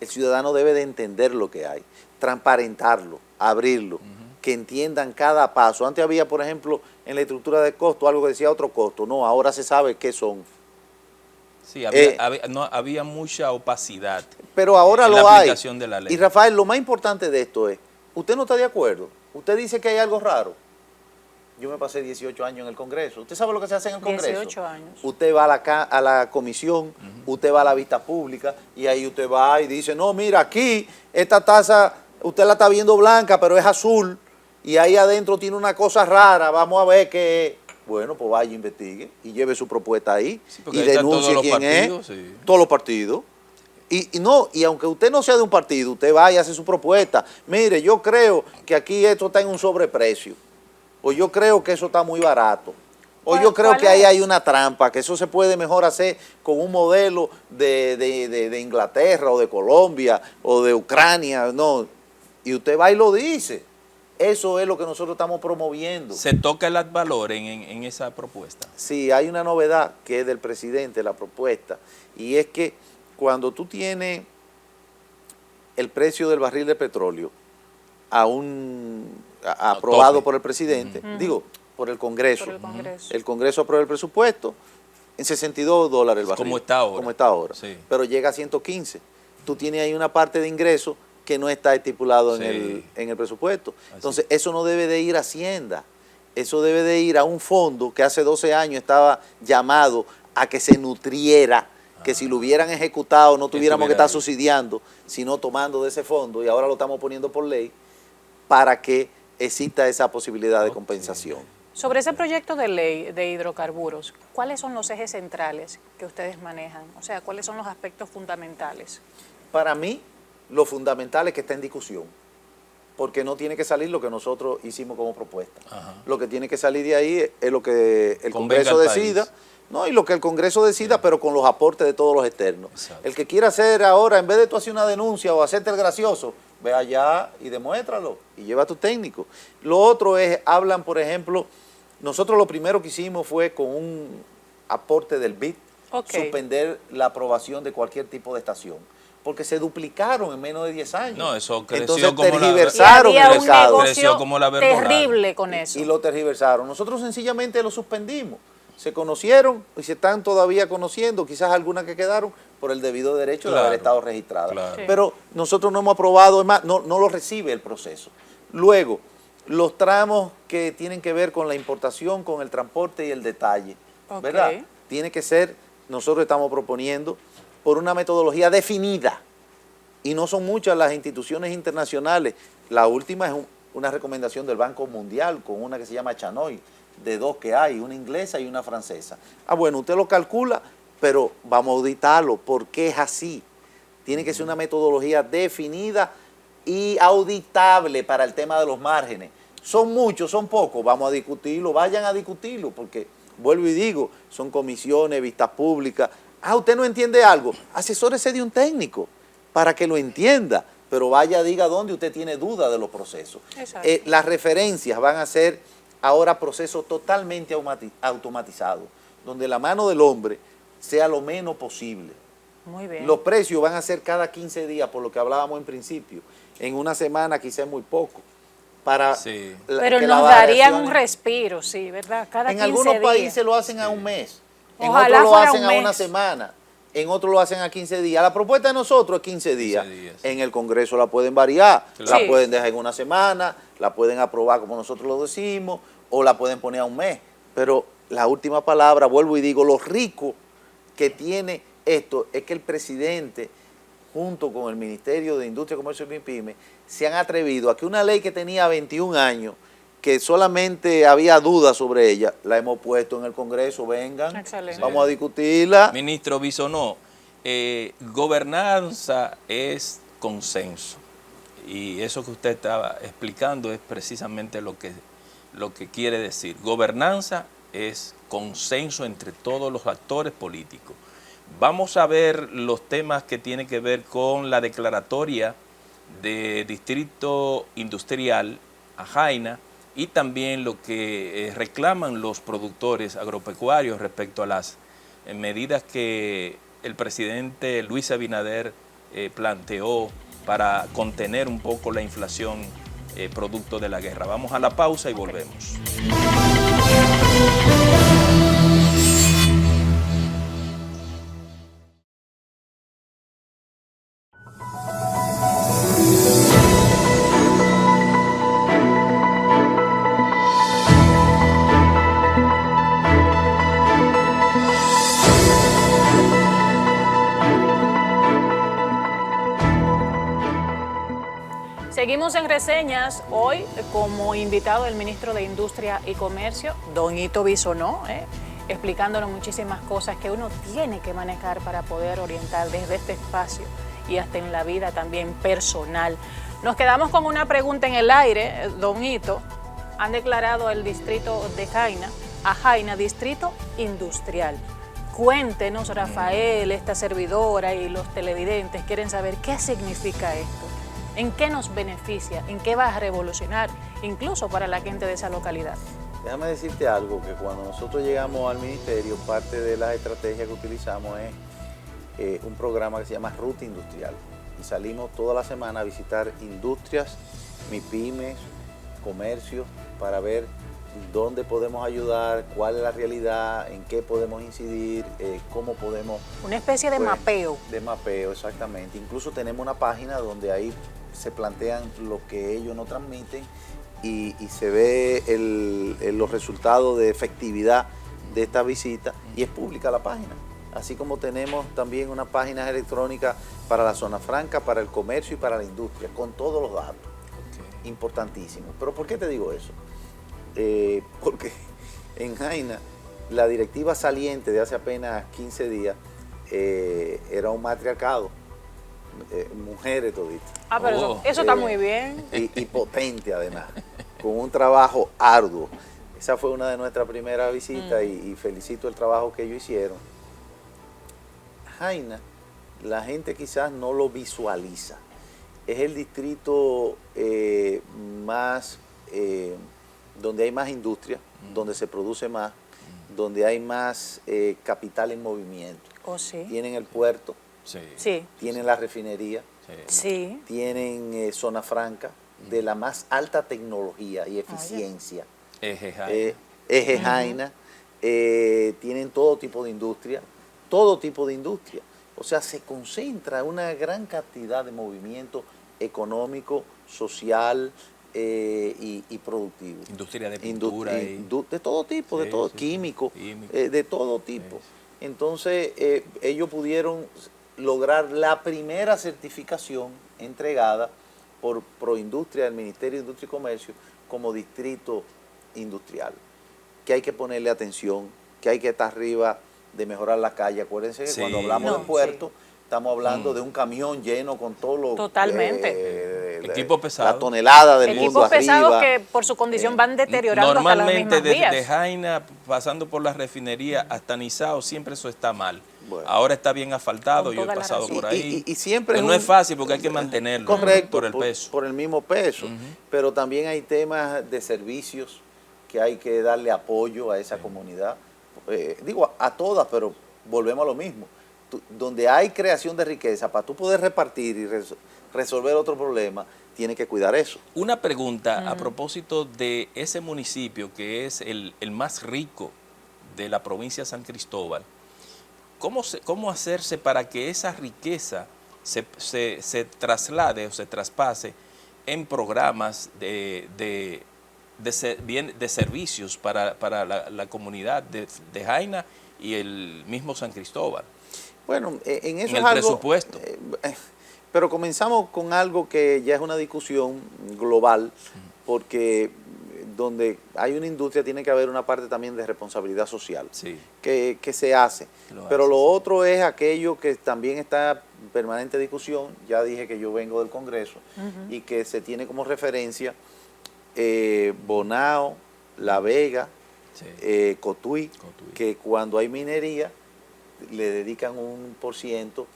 El ciudadano debe de entender lo que hay, transparentarlo, abrirlo, que entiendan cada paso. Antes había, por ejemplo, en la estructura de costo algo que decía otro costo, no, ahora se sabe qué son. Sí, había mucha opacidad. Pero ahora en lo la hay. aplicación de la ley. Y Rafael, lo más importante de esto es, usted no está de acuerdo, usted dice que hay algo raro. Yo me pasé 18 años en el Congreso. ¿Usted sabe lo que se hace en el Congreso? 18 años. Usted va a la comisión, usted va a la vista pública y ahí usted va y dice, no, mira, aquí esta taza, usted la está viendo blanca, pero es azul y ahí adentro tiene una cosa rara, vamos a ver qué es. Bueno, pues vaya, investigue y lleve su propuesta ahí y denuncie quién es. Todos los partidos. Y aunque usted no sea de un partido, usted vaya y hace su propuesta. Mire, yo creo que aquí esto está en un sobreprecio. O yo creo que eso está muy barato. O yo creo que ahí hay una trampa, que eso se puede mejor hacer con un modelo de Inglaterra o de Colombia o de Ucrania. No, y usted va y lo dice. Eso es lo que nosotros estamos promoviendo. ¿Se toca el ad valor en esa propuesta? Sí, hay una novedad que es del presidente, la propuesta, y es que cuando tú tienes el precio del barril de petróleo aprobado por el presidente, digo, por el Congreso. El Congreso aprueba el presupuesto en $62 el barril. Como está ahora. Como está ahora. Sí. Pero llega a 115. Tú tienes ahí una parte de ingreso que no está estipulado en el presupuesto. Entonces, eso no debe de ir a Hacienda. Eso debe de ir a un fondo que hace 12 años estaba llamado a que se nutriera, que si lo hubieran ejecutado no tuviéramos que estar subsidiando, sino tomando de ese fondo, y ahora lo estamos poniendo por ley para que exista esa posibilidad de compensación. Sobre ese proyecto de ley de hidrocarburos, ¿cuáles son los ejes centrales que ustedes manejan? O sea, ¿cuáles son los aspectos fundamentales? Para mí, lo fundamental es que está en discusión, porque no tiene que salir lo que nosotros hicimos como propuesta. Lo que tiene que salir de ahí es lo que el Congreso decida, no, y lo que el Congreso decida, pero con los aportes de todos los externos. Exacto. El que quiera hacer ahora, en vez de tú hacer una denuncia o hacerte el gracioso, ve allá y demuéstralo y lleva a tu técnico. Lo otro es, hablan, por ejemplo, nosotros lo primero que hicimos fue con un aporte del BID, suspender la aprobación de cualquier tipo de estación, porque se duplicaron en menos de 10 años. No, eso creció. Entonces como tergiversaron el mercado. Creció como la terrible con eso. Y lo tergiversaron. Nosotros sencillamente lo suspendimos. Se conocieron y se están todavía conociendo, quizás algunas que quedaron por el debido derecho de haber estado registradas. Claro. Sí. Pero nosotros no hemos aprobado, es más, no lo recibe el proceso. Luego, los tramos que tienen que ver con la importación, con el transporte y el detalle, ¿verdad? Tiene que ser, nosotros estamos proponiendo, por una metodología definida. Y no son muchas las instituciones internacionales. La última es una recomendación del Banco Mundial con una que se llama Chanoy, de dos que hay, una inglesa y una francesa. Bueno, usted lo calcula, pero vamos a auditarlo, porque es así. Tiene que ser una metodología definida y auditable para el tema de los márgenes. Son muchos, son pocos, vamos a discutirlo, vayan a discutirlo, porque, vuelvo y digo, son comisiones, vistas públicas. Usted no entiende algo, asesórese de un técnico para que lo entienda, pero vaya, diga dónde usted tiene duda de los procesos. Las referencias van a ser ahora procesos totalmente automatizados, donde la mano del hombre sea lo menos posible. Muy bien. Los precios van a ser cada 15 días, por lo que hablábamos en principio. En una semana quizás es muy poco. Pero nos darían un respiro, sí, ¿verdad? Cada 15 días. En algunos países lo hacen a un mes, Ojalá en otros lo hacen a una semana, en otros lo hacen a 15 días. La propuesta de nosotros es 15 días. En el Congreso la pueden variar, la pueden dejar en una semana, la pueden aprobar como nosotros lo decimos, o la pueden poner a un mes. Pero la última palabra, vuelvo y digo, lo rico que tiene esto es que el presidente, junto con el Ministerio de Industria, Comercio y Pymes, se han atrevido a que una ley que tenía 21 años, que solamente había dudas sobre ella, la hemos puesto en el Congreso, vengan, vamos a discutirla. Ministro Bisonó, gobernanza es consenso, y eso que usted estaba explicando es precisamente lo que quiere decir. Gobernanza es consenso entre todos los actores políticos. Vamos a ver los temas que tienen que ver con la declaratoria de Distrito Industrial a Jaina y también lo que reclaman los productores agropecuarios respecto a las medidas que el presidente Luis Abinader planteó para contener un poco la inflación producto de la guerra. Vamos a la pausa y volvemos. Seguimos en reseñas hoy como invitado el ministro de Industria y Comercio, don Hito Bisonó. explicándonos muchísimas cosas que uno tiene que manejar para poder orientar desde este espacio y hasta en la vida también personal. Nos quedamos con una pregunta en el aire, don Hito. Han declarado el distrito de Jaina distrito industrial. Cuéntenos, Rafael, esta servidora y los televidentes quieren saber qué significa esto, en qué nos beneficia, en qué va a revolucionar, incluso para la gente de esa localidad. Déjame decirte algo, que cuando nosotros llegamos al ministerio, parte de las estrategias que utilizamos es un programa que se llama Ruta Industrial. Y salimos toda la semana a visitar industrias, MIPYMES, comercios, para ver dónde podemos ayudar, cuál es la realidad, en qué podemos incidir, cómo podemos... Una especie de mapeo. De mapeo, exactamente. Incluso tenemos una página donde ahí se plantean lo que ellos nos transmiten y se ve los resultados de efectividad de esta visita y es pública la página. Así como tenemos también una página electrónica para la zona franca, para el comercio y para la industria, con todos los datos. Okay. Importantísimo. ¿Pero por qué te digo eso? Porque en Jaina la directiva saliente de hace apenas 15 días era un matriarcado, mujeres toditas. Pero eso está muy bien. Y potente además, con un trabajo arduo. Esa fue una de nuestras primeras visitas y felicito el trabajo que ellos hicieron. Jaina, la gente quizás no lo visualiza. Es el distrito más... donde hay más industria, donde se produce más, donde hay más capital en movimiento. Sí. Tienen el puerto, sí. Tienen la refinería, sí. Tienen zona franca de la más alta tecnología y eficiencia. Eje Jaina. Eje Jaina, tienen todo tipo de industria, O sea, se concentra una gran cantidad de movimiento económico, social, y productivo. Industria de pintura. De todo tipo, de todo, químico, de todo tipo. Entonces, ellos pudieron lograr la primera certificación entregada por Proindustria, del Ministerio de Industria y Comercio, como distrito industrial. Que hay que ponerle atención, que hay que estar arriba de mejorar la calle. Acuérdense que cuando hablamos de puerto, estamos hablando de un camión lleno con todo lo... Totalmente. Equipo pesado. La tonelada del mundo arriba. Equipos pesados que por su condición van deteriorando normalmente hasta las mismas vías. Desde Jaina, pasando por la refinería hasta Nizao, siempre eso está mal. Bueno. Ahora está bien asfaltado, yo he pasado por ahí. Y siempre pero no es fácil porque hay que mantenerlo. Correcto, por el peso. Por el mismo peso. Pero también hay temas de servicios que hay que darle apoyo a esa comunidad. Digo, a todas, pero volvemos a lo mismo. Donde hay creación de riqueza, para tú poder repartir y resolver otro problema, tienes que cuidar eso. Una pregunta a propósito de ese municipio que es el más rico de la provincia de San Cristóbal. ¿Cómo hacerse para que esa riqueza se traslade o se traspase en programas de servicios para la comunidad de Jaina y el mismo San Cristóbal? Bueno, en eso en el presupuesto. Pero comenzamos con algo que ya es una discusión global, porque donde hay una industria tiene que haber una parte también de responsabilidad social, que se hace. Pero lo otro es aquello que también está en permanente discusión. Ya dije que yo vengo del Congreso y que se tiene como referencia Bonao, La Vega, Cotuí, que cuando hay minería le dedican un %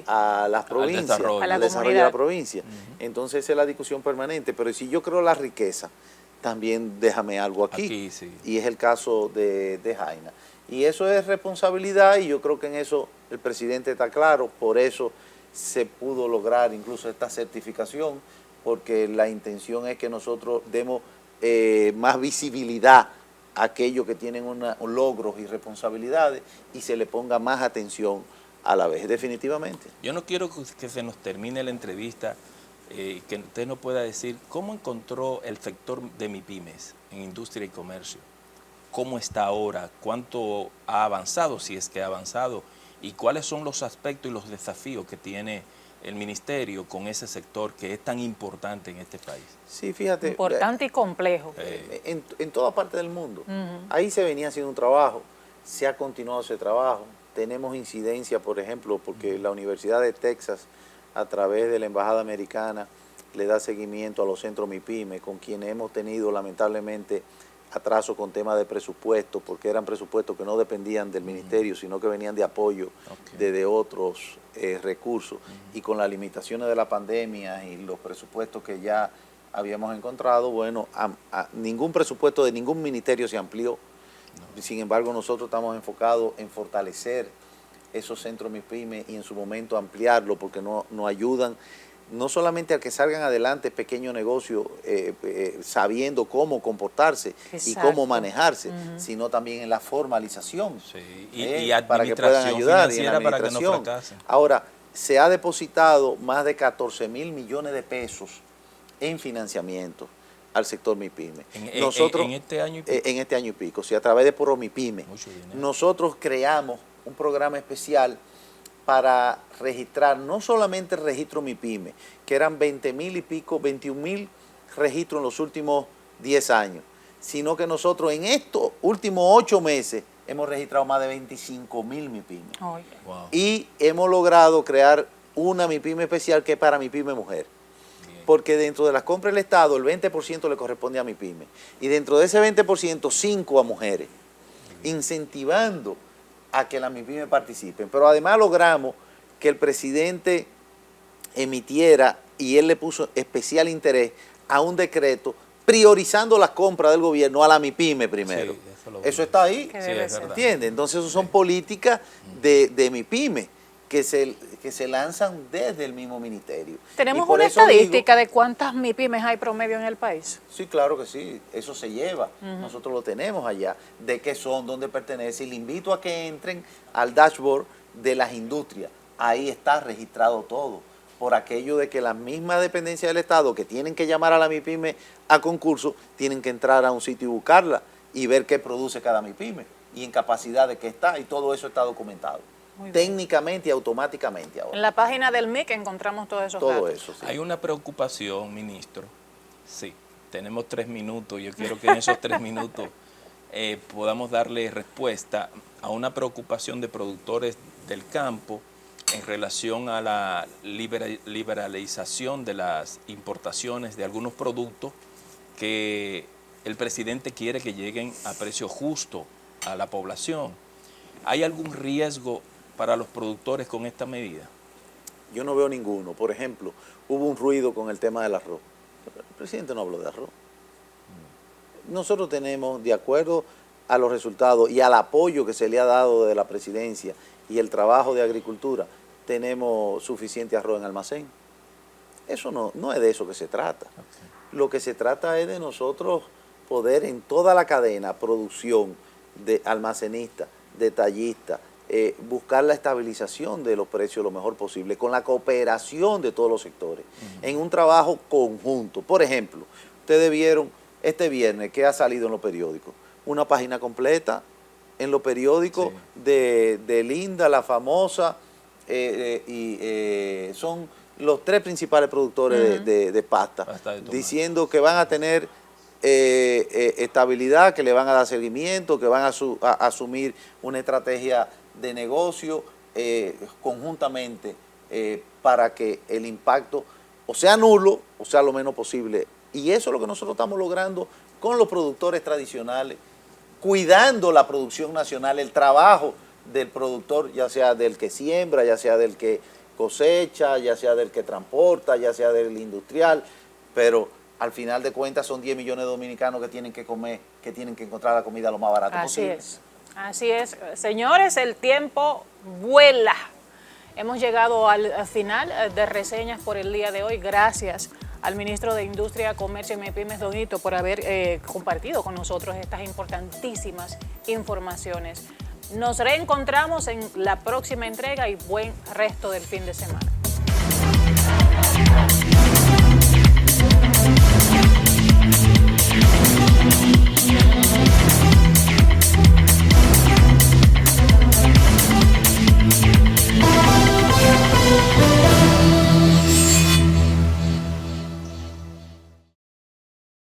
a las provincias, al desarrollo de la provincia. Entonces esa es la discusión permanente. Pero si yo creo la riqueza, también déjame algo aquí y es el caso de Jaina. Y eso es responsabilidad y yo creo que en eso el presidente está claro, por eso se pudo lograr incluso esta certificación, porque la intención es que nosotros demos más visibilidad a aquellos que tienen logros y responsabilidades y se le ponga más atención a la vez, definitivamente. Yo no quiero que se nos termine la entrevista, que usted nos pueda decir cómo encontró el sector de MIPYMES en industria y comercio, cómo está ahora, cuánto ha avanzado, si es que ha avanzado, y cuáles son los aspectos y los desafíos que tiene el ministerio con ese sector que es tan importante en este país. Sí, fíjate. Importante y complejo. En toda parte del mundo. Ahí se venía haciendo un trabajo, se ha continuado ese trabajo. Tenemos incidencia, por ejemplo, porque la Universidad de Texas, a través de la Embajada Americana, le da seguimiento a los centros MIPYME, con quienes hemos tenido lamentablemente atraso con temas de presupuesto, porque eran presupuestos que no dependían del ministerio, sino que venían de apoyo de otros recursos. Y con las limitaciones de la pandemia y los presupuestos que ya habíamos encontrado, bueno, ningún presupuesto de ningún ministerio se amplió. Sin embargo, nosotros estamos enfocados en fortalecer esos centros MIPYME y en su momento ampliarlo, porque nos ayudan no solamente a que salgan adelante pequeños negocios sabiendo cómo comportarse y cómo manejarse, sino también en la formalización, y para que puedan ayudar, y en para que no administración. fracasen. Ahora, se ha depositado más de 14.000 millones de pesos en financiamiento al sector MIPYME. Nosotros, en este año y pico. En este año y pico, a través de ProMIPYME. Nosotros creamos un programa especial para registrar, no solamente el registro MIPYME, que eran 20.000 y pico, 21.000 registros en los últimos 10 años, sino que nosotros en estos últimos 8 meses hemos registrado más de 25.000 MIPYME. Wow. Y hemos logrado crear una MIPYME especial que es para MIPYME mujer. Porque dentro de las compras del Estado, el 20% le corresponde a MIPYME. Y dentro de ese 20%, 5% a mujeres, incentivando a que las MIPYME participen. Pero además logramos que el presidente emitiera, y él le puso especial interés a un decreto priorizando las compras del gobierno a la MIPYME primero. Sí, eso está ahí, ¿entiendes? Entonces eso son políticas de MIPYME que se lanzan desde el mismo ministerio. ¿Tenemos una estadística de cuántas MIPYMEs hay promedio en el país? Sí, claro que sí, eso se lleva, nosotros lo tenemos allá, de qué son, dónde pertenece, y le invito a que entren al dashboard de las industrias, ahí está registrado todo, por aquello de que las mismas dependencias del Estado que tienen que llamar a la MIPYME a concurso, tienen que entrar a un sitio y buscarla y ver qué produce cada MIPYME y en capacidad de qué está, y todo eso está documentado. Técnicamente y automáticamente ahora. En la página del MIC encontramos todos esos datos. Todo eso, sí. Hay una preocupación, ministro. Sí, tenemos 3 minutos. Yo quiero que en esos 3 minutos podamos darle respuesta a una preocupación de productores del campo en relación a la liberalización de las importaciones de algunos productos que el presidente quiere que lleguen a precio justo a la población. ¿Hay algún riesgo para los productores con esta medida? Yo no veo ninguno. Por ejemplo, hubo un ruido con el tema del arroz. El presidente no habló de arroz. Nosotros tenemos, de acuerdo a los resultados y al apoyo que se le ha dado de la presidencia y el trabajo de agricultura, tenemos suficiente arroz en almacén. Eso no es de eso que se trata. Lo que se trata es de nosotros poder en toda la cadena, producción, de almacenista, detallista, buscar la estabilización de los precios lo mejor posible, con la cooperación de todos los sectores, en un trabajo conjunto. Por ejemplo, ustedes vieron este viernes que ha salido en los periódicos, una página completa en los periódicos de Linda, la famosa, son los 3 principales productores de pasta diciendo que van a tener estabilidad, que le van a dar seguimiento, que van a asumir una estrategia de negocio conjuntamente para que el impacto o sea nulo o sea lo menos posible. Y eso es lo que nosotros estamos logrando con los productores tradicionales, cuidando la producción nacional, el trabajo del productor, ya sea del que siembra, ya sea del que cosecha, ya sea del que transporta, ya sea del industrial, pero al final de cuentas son 10 millones de dominicanos que tienen que comer, que tienen que encontrar la comida lo más barata posible. Así es. Señores, el tiempo vuela. Hemos llegado al final de reseñas por el día de hoy. Gracias al ministro de Industria, Comercio y MIPYMES, Don Hito, por haber compartido con nosotros estas importantísimas informaciones. Nos reencontramos en la próxima entrega y buen resto del fin de semana.